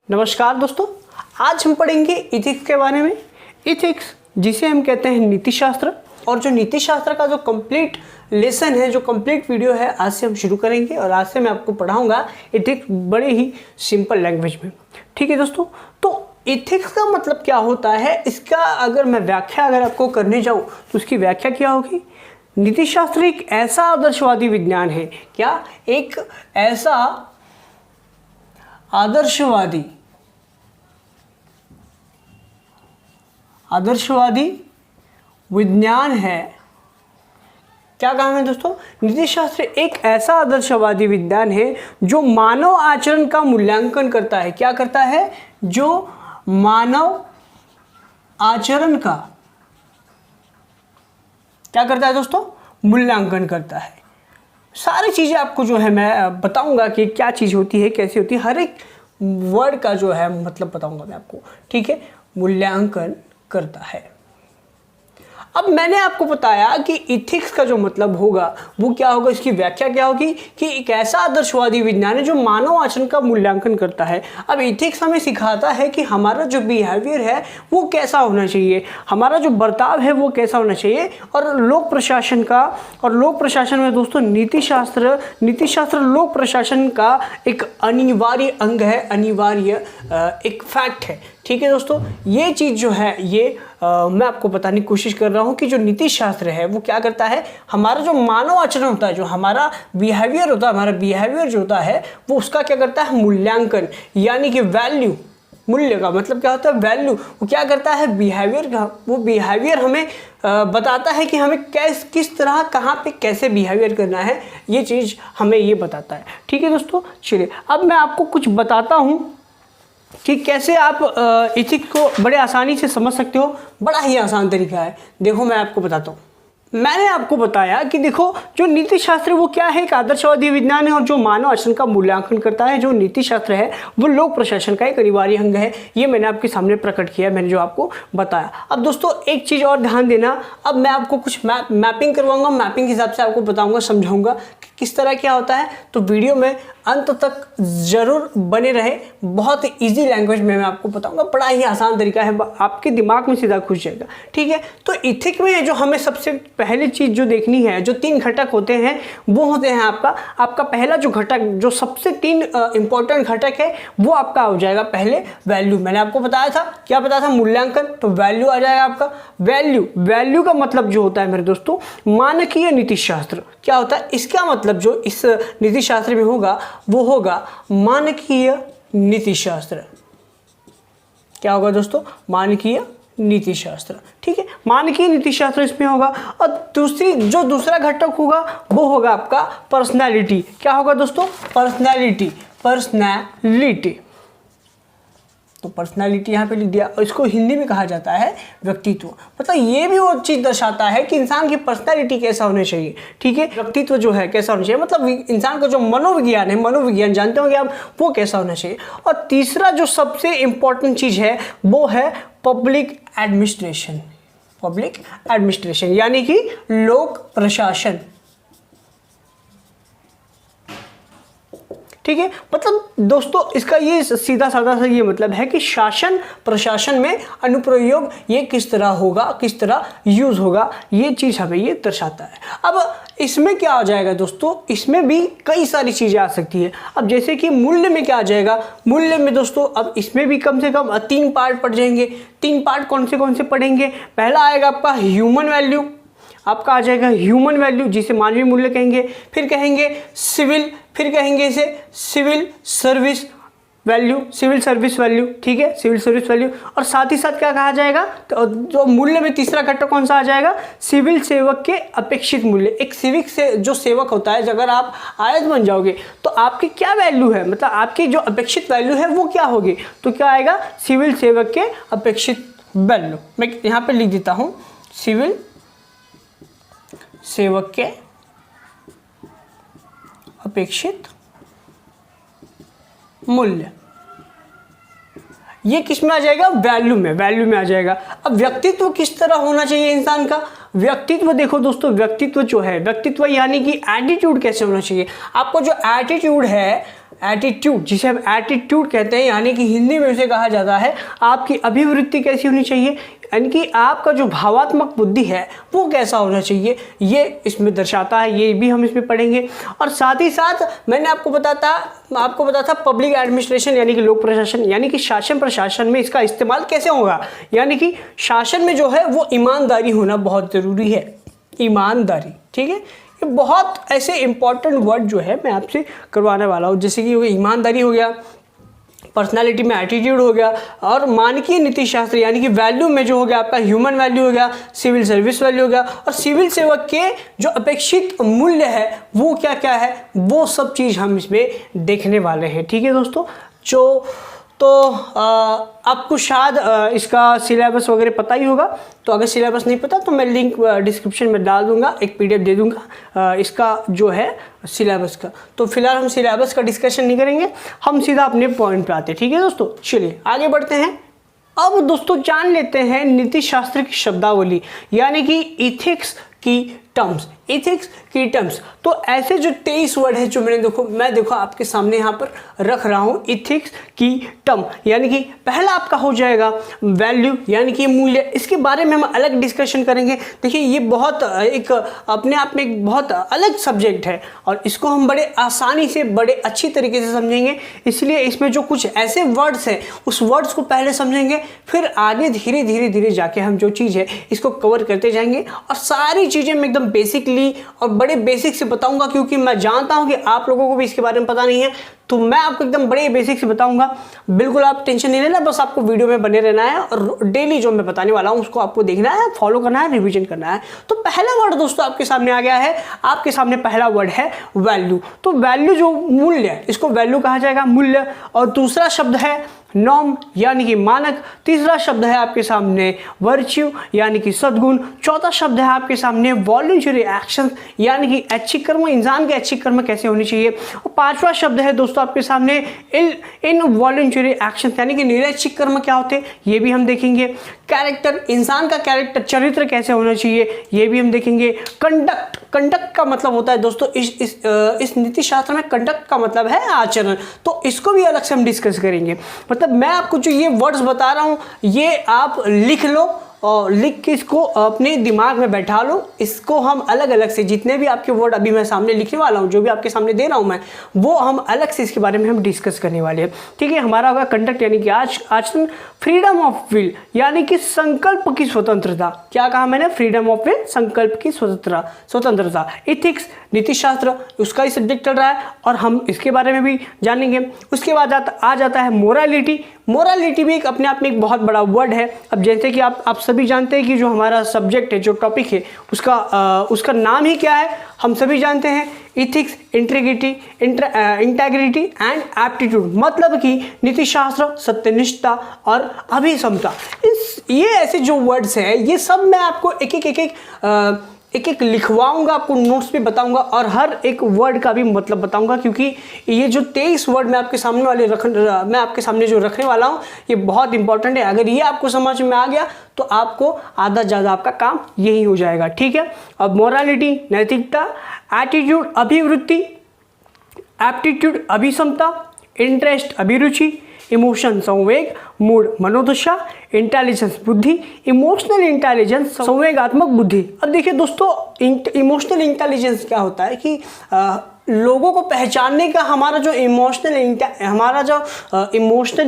नमस्कार दोस्तों, आज हम पढ़ेंगे इथिक्स के बारे में। इथिक्स जिसे हम कहते हैं नीति शास्त्र, और जो नीति शास्त्र का जो कंप्लीट लेसन है, जो कंप्लीट वीडियो है, आज से हम शुरू करेंगे। और आज से मैं आपको पढ़ाऊंगा इथिक्स बड़े ही सिंपल लैंग्वेज में। ठीक है दोस्तों, तो इथिक्स का मतलब क्या होता है, इसका अगर मैं व्याख्या आपको करने जाऊँ तो उसकी व्याख्या क्या होगी। नीति शास्त्र एक ऐसा आदर्शवादी विज्ञान है, क्या एक ऐसा आदर्शवादी विज्ञान है। क्या कहा है दोस्तों, नीति शास्त्र एक ऐसा आदर्शवादी विज्ञान है जो मानव आचरण का मूल्यांकन करता है। क्या करता है? जो मानव आचरण का क्या करता है दोस्तों? मूल्यांकन करता है। सारी चीज़ें आपको जो है मैं बताऊंगा कि क्या चीज़ होती है, कैसी होती है, हर एक वर्ड का जो है मतलब बताऊंगा मैं आपको। ठीक है, मूल्यांकन करता है। अब मैंने आपको बताया कि इथिक्स का जो मतलब होगा वो क्या होगा, इसकी व्याख्या क्या होगी कि एक ऐसा आदर्शवादी विज्ञान है जो मानव आचरण का मूल्यांकन करता है। अब इथिक्स हमें सिखाता है कि हमारा जो बिहेवियर है वो कैसा होना चाहिए, हमारा जो बर्ताव है वो कैसा होना चाहिए। और लोक प्रशासन का, और लोक प्रशासन में दोस्तों नीति शास्त्र लोक प्रशासन का एक अनिवार्य अंग है, अनिवार्य एक फैक्ट है। ठीक है दोस्तों, ये चीज़ जो है ये मैं आपको बताने की कोशिश कर रहा हूँ कि जो नीति शास्त्र है वो क्या करता है, हमारा जो मानव आचरण होता है, जो हमारा बिहेवियर होता है, हमारा बिहेवियर जो होता है वो उसका क्या करता है, मूल्यांकन, यानी कि वैल्यू। मूल्य का मतलब क्या होता है? वैल्यू। वो क्या करता है? बिहेवियर का। वो बिहेवियर हमें बताता है कि हमें किस तरह, कहाँ पे कैसे बिहेवियर करना है, ये चीज़ हमें ये बताता है। ठीक है दोस्तों, चलिए अब मैं आपको कुछ बताता हूँ कि कैसे आप इथिक्स को बड़े आसानी से समझ सकते हो। बड़ा ही आसान तरीका है, देखो मैं आपको बताता हूँ। मैंने आपको बताया कि देखो जो नीति शास्त्र वो क्या है, एक आदर्शवादी विज्ञान है और जो मानव आचरण का मूल्यांकन करता है। जो नीति शास्त्र है वो लोक प्रशासन का एक अनिवार्य अंग है। ये मैंने आपके सामने प्रकट किया, मैंने जो आपको बताया। अब दोस्तों एक चीज़ और ध्यान देना, अब मैं आपको कुछ मैपिंग करवाऊंगा, मैपिंग के हिसाब से आपको बताऊंगा, समझाऊंगा कि किस तरह क्या होता है। तो वीडियो में अंत तक जरूर बने रहे। बहुत ईजी लैंग्वेज में मैं आपको बताऊंगा, बड़ा ही आसान तरीका है, आपके दिमाग में सीधा घुस जाएगा। ठीक है, तो इथिक्स में जो हमें सबसे पहली चीज़ जो देखनी है, जो 3 घटक होते हैं वो होते हैं आपका पहला जो घटक, जो सबसे 3 इंपॉर्टेंट घटक है वो आपका हो जाएगा पहले वैल्यू। मैंने आपको बताया था, क्या बताया था? मूल्यांकन। तो वैल्यू आ जाएगा आपका। वैल्यू का मतलब जो होता है मेरे दोस्तों, मानकीय नीति शास्त्र। क्या होता है? इसका मतलब जो इस नीति शास्त्र में होगा वो होगा मानकीय नीति शास्त्र। क्या होगा दोस्तों? मानकीय नीति शास्त्र। ठीक है, मानकीय नीति शास्त्र इसमें होगा। और दूसरा घटक होगा वो होगा आपका पर्सनैलिटी। क्या होगा दोस्तों? पर्सनैलिटी। तो पर्सनैलिटी यहाँ पे लिख दिया, और इसको हिंदी में कहा जाता है व्यक्तित्व। मतलब ये भी वो चीज़ दर्शाता है कि इंसान की पर्सनैलिटी कैसा होना चाहिए। ठीक है, व्यक्तित्व जो है कैसा होना चाहिए, मतलब इंसान का जो मनोविज्ञान है, मनोविज्ञान जानते होंगे आप, वो कैसा होना चाहिए। और तीसरा जो सबसे इंपॉर्टेंट चीज़ है वो है पब्लिक एडमिनिस्ट्रेशन, यानी कि लोक प्रशासन। ठीक है, मतलब दोस्तों इसका ये सीधा साधा सा ये मतलब है कि शासन प्रशासन में अनुप्रयोग ये किस तरह होगा, किस तरह यूज होगा, ये चीज़ हमें ये दर्शाता है। अब इसमें क्या आ जाएगा दोस्तों, इसमें भी कई सारी चीज़ें आ सकती है। अब जैसे कि मूल्य में क्या आ जाएगा, मूल्य में दोस्तों अब इसमें भी कम से कम 3 पार्ट पढ़ जाएंगे। 3 पार्ट कौन से पढ़ेंगे? पहला आएगा आपका ह्यूमन वैल्यू, आपका आ जाएगा ह्यूमन वैल्यू जिसे मानवीय मूल्य कहेंगे। फिर कहेंगे सिविल, फिर कहेंगे इसे सिविल सर्विस वैल्यू। ठीक है, सिविल सर्विस वैल्यू। और साथ ही साथ क्या कहा जाएगा, तो जो मूल्य में तीसरा घटक कौन सा आ जाएगा? सिविल सेवक के अपेक्षित मूल्य। एक सिविक से जो सेवक होता है, अगर आप आयत बन जाओगे तो आपकी क्या वैल्यू है, मतलब आपकी जो अपेक्षित वैल्यू है वो क्या होगी, तो क्या आएगा? सिविल सेवक के अपेक्षित वैल्यू। मैं यहाँ पे लिख देता हूँ, सिविल सेवक के अपेक्षित मूल्य। ये किस में आ जाएगा? वैल्यू में आ जाएगा। अब व्यक्तित्व किस तरह होना चाहिए इंसान का? व्यक्तित्व देखो दोस्तों, व्यक्तित्व जो है, व्यक्तित्व यानी कि एटीट्यूड कैसे होना चाहिए। आपको जो एटीट्यूड है एटीट्यूड, जिसे हम एटीट्यूड कहते हैं, यानी कि हिंदी में उसे कहा जाता है आपकी अभिवृत्ति कैसी होनी चाहिए, यानी कि आपका जो भावात्मक बुद्धि है वो कैसा होना चाहिए, ये इसमें दर्शाता है, ये भी हम इसमें पढ़ेंगे। और साथ ही साथ मैंने आपको बताया था पब्लिक एडमिनिस्ट्रेशन यानी कि लोक प्रशासन, यानी कि शासन प्रशासन में इसका इस्तेमाल कैसे होगा, यानी कि शासन में जो है वो ईमानदारी होना बहुत ज़रूरी है, ईमानदारी, ठीक है। ये बहुत ऐसे इंपॉर्टेंट वर्ड जो है मैं आपसे करवाने वाला हूँ, जैसे कि ईमानदारी हो गया, पर्सनालिटी में एटीट्यूड हो गया, और मानकीय नीति शास्त्र यानी कि वैल्यू में जो हो गया आपका ह्यूमन वैल्यू हो गया, सिविल सर्विस वैल्यू हो गया, और सिविल सेवक के जो अपेक्षित मूल्य है वो क्या क्या है, वो सब चीज़ हम इसमें देखने वाले हैं, ठीक है दोस्तों। तो आपको शायद इसका सिलेबस वगैरह पता ही होगा, तो अगर सिलेबस नहीं पता तो मैं लिंक डिस्क्रिप्शन में डाल दूंगा, एक PDF दे दूंगा इसका जो है सिलेबस का। तो फिलहाल हम सिलेबस का डिस्कशन नहीं करेंगे, हम सीधा अपने पॉइंट पे आते हैं, ठीक है दोस्तों। चलिए आगे बढ़ते हैं। अब दोस्तों जान लेते हैं नीति शास्त्र की शब्दावली, यानी कि इथिक्स की टर्म्स, इथिक्स की टर्म्स। तो ऐसे जो 23 वर्ड है जो मैं देखो आपके सामने यहाँ पर रख रहा हूँ, इथिक्स की टर्म, यानी कि पहला आपका हो जाएगा वैल्यू, यानी कि मूल्य। इसके बारे में हम अलग डिस्कशन करेंगे। देखिए ये बहुत एक अपने आप में एक बहुत अलग सब्जेक्ट है, और इसको हम बड़े आसानी से बड़े अच्छी तरीके से समझेंगे, इसलिए इसमें जो कुछ ऐसे वर्ड्स हैं उस वर्ड्स को पहले समझेंगे, फिर आगे धीरे धीरे जाके हम जो चीज़ है इसको कवर करते जाएंगे, और सारी चीज़ें मैं एकदम बेसिकली और बड़े बेसिक से बताऊंगा, क्योंकि मैं जानता हूं कि आप लोगों को भी इसके बारे में पता नहीं है, तो मैं आपको एकदम बड़े बेसिक से बताऊंगा। बिल्कुल आप टेंशन नहीं लेना, बस आपको वीडियो में बने रहना है, और डेली जो मैं बताने वाला हूं उसको आपको देखना है, फॉलो करना है, रिवीजन करना है। तो पहला वर्ड दोस्तों आपके सामने आ गया है, आपके सामने पहला वर्ड है वैल्यू। तो वैल्यू जो मूल्य है इसको वैल्यू कहा जाएगा, मूल्य। और दूसरा शब्द है नॉर्म यानी कि मानक, तीसरा शब्द है आपके सामने वर्च्यू यानी कि सद्गुण, चौथा शब्द है आपके सामने वॉलंटरी एक्शन यानी कि ऐच्छिक कर्म, इंसान के ऐच्छिक कर्म कैसे होने चाहिए, और पांचवा शब्द है दोस्तों आपके सामने इनवॉलंटरी एक्शन यानी कि निरैच्छिक कर्म क्या होते हैं, ये भी हम देखेंगे। कैरेक्टर, इंसान का कैरेक्टर चरित्र कैसे होना चाहिए, ये भी हम देखेंगे। कंडक्ट का मतलब होता है दोस्तों इस नीति शास्त्र में कंडक्ट का मतलब है आचरण, तो इसको भी अलग से हम डिस्कस करेंगे। मतलब मैं आपको जो ये वर्ड्स बता रहा हूं ये आप लिख लो, और लिख के इसको अपने दिमाग में बैठा लो। इसको हम अलग अलग से जितने भी आपके वर्ड अभी मैं सामने लिखने वाला हूँ, जो भी आपके सामने दे रहा हूँ मैं, वो हम अलग से इसके बारे में हम डिस्कस करने वाले हैं, ठीक है। हमारा होगा कंडक्ट यानी कि आचरण, फ्रीडम ऑफ विल यानी कि संकल्प की स्वतंत्रता। क्या कहा मैंने? फ्रीडम ऑफ विल, संकल्प की स्वतंत्रता। इथिक्स नीति शास्त्र, उसका ही सब्जेक्ट चल रहा है और हम इसके बारे में भी जानेंगे। उसके बाद आ जाता है मोरालिटी। मोरालिटी भी एक अपने आप में एक बहुत बड़ा वर्ड है। अब जैसे कि आप सभी जानते हैं कि जो हमारा सब्जेक्ट है, जो टॉपिक है, उसका नाम ही क्या है, हम सभी जानते हैं, इथिक्स, इंटेग्रिटी एंड एप्टीट्यूड, मतलब कि नीति शास्त्र, सत्यनिष्ठता और अभिसमता। ये ऐसे जो वर्ड्स हैं ये सब मैं आपको एक लिखवाऊंगा, आपको नोट्स पे बताऊंगा, और हर एक वर्ड का भी मतलब बताऊंगा, क्योंकि ये जो 23 वर्ड मैं आपके सामने जो रखने वाला हूँ ये बहुत इंपॉर्टेंट है। अगर ये आपको समझ में आ गया तो आपको आधा ज़्यादा आपका काम यही हो जाएगा, ठीक है। अब मोरालिटी नैतिकता, एटीट्यूड अभिवृत्ति, एप्टीट्यूड अभिसमता, इंटरेस्ट अभिरुचि, इमोशन संवेग, मूड मनोदशा, इंटेलिजेंस बुद्धि, इमोशनल इंटेलिजेंस संवेगात्मक बुद्धि। अब देखिए दोस्तों, इमोशनल इंटेलिजेंस क्या होता है कि लोगों को पहचानने का हमारा जो इमोशनल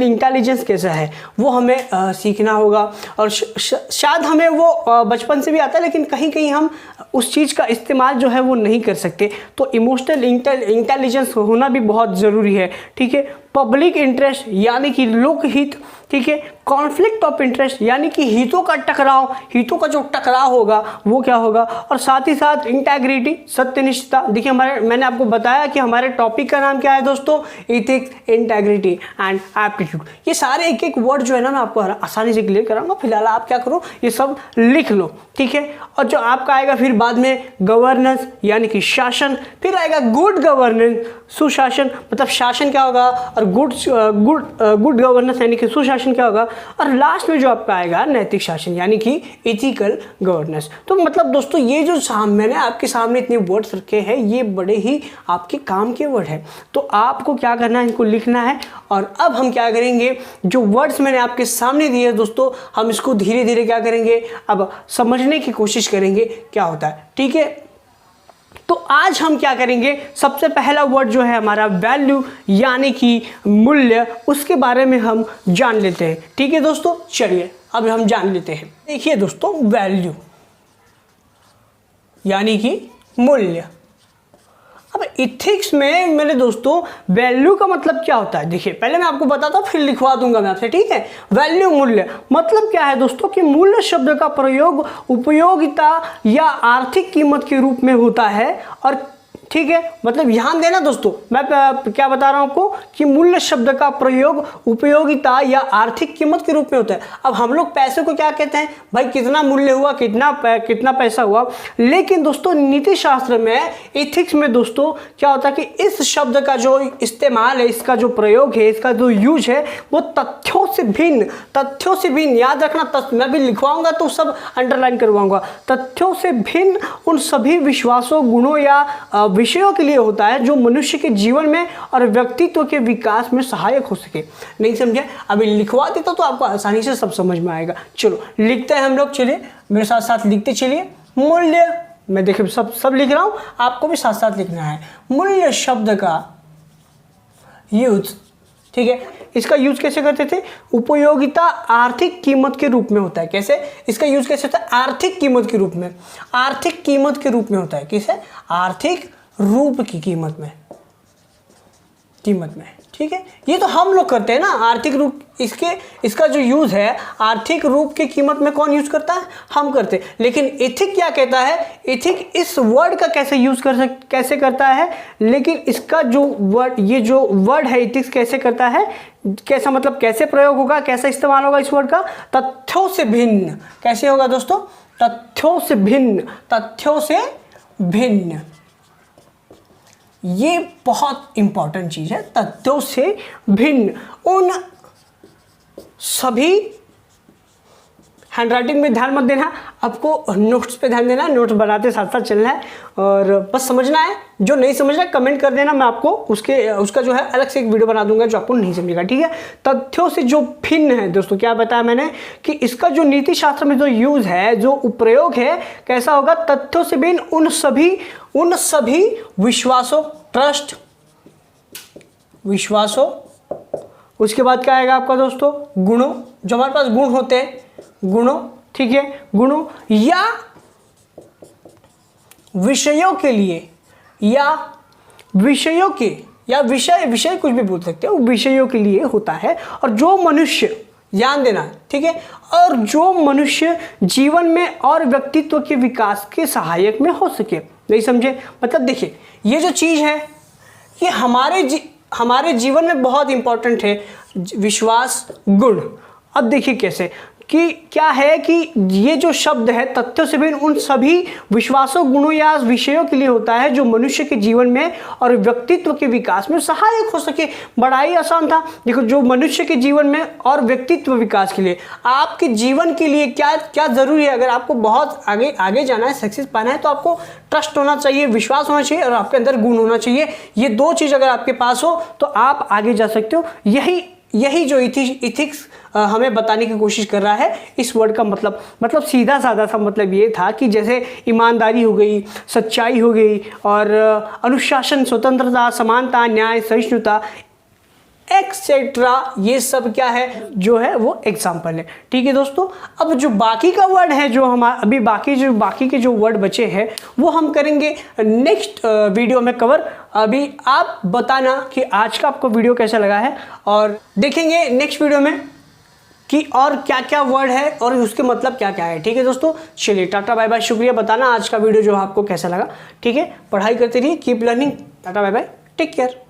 इंटेलिजेंस कैसा है वो हमें सीखना होगा, और शायद हमें वो बचपन से भी आता है, लेकिन कहीं कहीं हम उस चीज़ का इस्तेमाल जो है वो नहीं कर सकते। तो इमोशनल इंटेलिजेंस होना भी बहुत ज़रूरी है, ठीक है। पब्लिक इंटरेस्ट यानी कि लोकहित, ठीक है। कॉन्फ्लिक्ट ऑफ इंटरेस्ट यानी कि हितों का जो टकराव होगा वो क्या होगा, और साथ ही साथ इंटेग्रिटी सत्यनिष्ठता। देखिए मैंने आपको बताया कि हमारे टॉपिक का नाम क्या है दोस्तों, इथिक्स, इंटेग्रिटी एंड एप्टीट्यूड। ये सारे एक एक वर्ड जो है ना मैं आपको आसानी से क्लियर कराऊंगा। फिलहाल आप क्या करो, ये सब लिख लो, ठीक है। और जो आपका आएगा फिर बाद में गवर्नेंस यानी कि शासन, फिर आएगा गुड गवर्नेंस सुशासन, मतलब शासन क्या होगा, और गुड गवर्नेंस यानी कि सुशासन क्या होगा, और लास्ट में जो आपका आएगा नैतिक शासन यानी कि इथिकल गवर्नेंस। तो मतलब दोस्तों ये जो मैंने आपके सामने इतने वर्ड्स रखे हैं ये बड़े ही आपके काम के वर्ड है, तो आपको क्या करना है, इनको लिखना है। और अब हम क्या करेंगे, जो वर्ड्स मैंने आपके सामने दिए दोस्तों हम इसको धीरे धीरे क्या करेंगे, अब समझने की कोशिश करेंगे क्या होता है, ठीक है। तो आज हम क्या करेंगे, सबसे पहला वर्ड जो है हमारा वैल्यू यानी कि मूल्य, उसके बारे में हम जान लेते हैं, ठीक है दोस्तों। चलिए अब हम जान लेते हैं। देखिए दोस्तों वैल्यू यानी कि मूल्य। अब इथिक्स में मेरे दोस्तों वैल्यू का मतलब क्या होता है, देखिए पहले मैं आपको बताता हूँ फिर लिखवा दूंगा मैं आपसे, ठीक है। वैल्यू मूल्य मतलब क्या है दोस्तों कि मूल्य शब्द का प्रयोग उपयोगिता या आर्थिक कीमत के रूप में होता है, और ठीक है मतलब ध्यान देना दोस्तों मैं क्या बता रहा हूं आपको कि मूल्य शब्द का प्रयोग उपयोगिता या आर्थिक कीमत के रूप में होता है। अब हम लोग पैसे को क्या कहते हैं भाई, कितना मूल्य हुआ, कितना पैसा हुआ, लेकिन दोस्तों नीति शास्त्र में इथिक्स में दोस्तों क्या होता है कि इस शब्द का जो इस्तेमाल है, इसका जो प्रयोग है, इसका जो यूज है वो तथ्यों से भिन्न याद रखना, मैं भी लिखवाऊंगा तो सब अंडरलाइन करवाऊंगा, तथ्यों से भिन्न उन सभी विश्वासों गुणों या विषयों के लिए होता है जो मनुष्य के जीवन में और व्यक्तित्व के विकास में सहायक हो सके। नहीं समझे, अभी लिखवा देता तो आपको आसानी से सब समझ में आएगा। चलो लिखते हैं हम लोग, चलिए मेरे साथ साथ लिखते चलिए। मूल्य, मैं देखिए सब लिख रहा हूं, आपको भी साथ साथ लिखना है। मूल्य शब्द का यूज, ठीक है, इसका यूज कैसे करते थे, उपयोगिता आर्थिक कीमत के रूप में होता है। कैसे, इसका यूज कैसे होता है, आर्थिक कीमत के रूप में, आर्थिक कीमत के रूप में होता है। किसे, आर्थिक रूप की कीमत में, ठीक है। ये तो हम लोग करते हैं ना आर्थिक रूप, इसका जो यूज है आर्थिक रूप की कीमत में कौन यूज करता है, हम करते हैं। लेकिन इथिक क्या कहता है, इथिक इस वर्ड का कैसे यूज कैसे करता है, लेकिन इसका जो वर्ड, ये जो वर्ड है इथिक्स कैसे करता है, कैसा मतलब कैसे प्रयोग होगा, कैसा इस्तेमाल होगा इस वर्ड का, तथ्यों से भिन्न। कैसे होगा दोस्तों, तथ्यों से भिन्न। ये बहुत इंपॉर्टेंट चीज है, तथ्यों से भिन्न उन सभी, हैंडराइटिंग में ध्यान मत देना, आपको नोट्स पे ध्यान देना, नोट्स बनाते साथ साथ चलना है और बस समझना है। जो नहीं समझना कमेंट कर देना, मैं आपको उसका जो है अलग से एक वीडियो बना दूंगा जो आपको नहीं समझेगा, ठीक है। तथ्यों से जो भिन्न है दोस्तों, क्या बताया मैंने कि इसका जो नीति शास्त्र में जो यूज है, जो उपयोग है, कैसा होगा, तथ्यों से भिन्न उन सभी विश्वासों, ट्रस्ट, विश्वासों, उसके बाद क्या आएगा आपका दोस्तों, गुणों, जो हमारे पास गुण होते हैं, गुणों, ठीक है, गुणों या विषयों के लिए, या विषयों के, या विषय कुछ भी बोल सकते हो, विषयों के लिए होता है। और जो मनुष्य, ध्यान देना, ठीक है, और जो मनुष्य जीवन में और व्यक्तित्व के विकास के सहायक में हो सके। नहीं समझे, मतलब देखिए ये जो चीज है ये हमारे जीवन में बहुत इंपॉर्टेंट है, विश्वास, गुण। अब देखिए कैसे कि क्या है कि ये जो शब्द है तथ्यों से भिन्न उन सभी विश्वासों, गुणों या विषयों के लिए होता है जो मनुष्य के जीवन में और व्यक्तित्व के विकास में सहायक हो सके। बड़ा ही आसान था। देखो, जो मनुष्य के जीवन में और व्यक्तित्व विकास के लिए, आपके जीवन के लिए क्या क्या जरूरी है, अगर आपको बहुत आगे जाना है, सक्सेस पाना है, तो आपको ट्रस्ट होना चाहिए, विश्वास होना चाहिए और आपके अंदर गुण होना चाहिए। ये दो चीज़ अगर आपके पास हो तो आप आगे जा सकते हो। यही जो इथिक्स हमें बताने की कोशिश कर रहा है। इस वर्ड का मतलब सीधा साधा सा मतलब ये था कि जैसे ईमानदारी हो गई, सच्चाई हो गई और अनुशासन, स्वतंत्रता, समानता, न्याय, सहिष्णुता एक्सेट्रा, ये सब क्या है, जो है वो एग्जाम्पल है। ठीक है दोस्तों, अब जो बाकी का वर्ड है, जो हमारा अभी बाकी के जो वर्ड बचे हैं वो हम करेंगे नेक्स्ट वीडियो में कवर। अभी आप बताना कि आज का आपको वीडियो कैसा लगा है और देखेंगे नेक्स्ट वीडियो में कि और क्या क्या वर्ड है और उसके मतलब क्या क्या है। ठीक है दोस्तों, चलिए टाटा बाय बाय, शुक्रिया। बताना आज का वीडियो जो आपको कैसा लगा। ठीक है, पढ़ाई करते रहिए, keep learning. Tata bye bye, take care.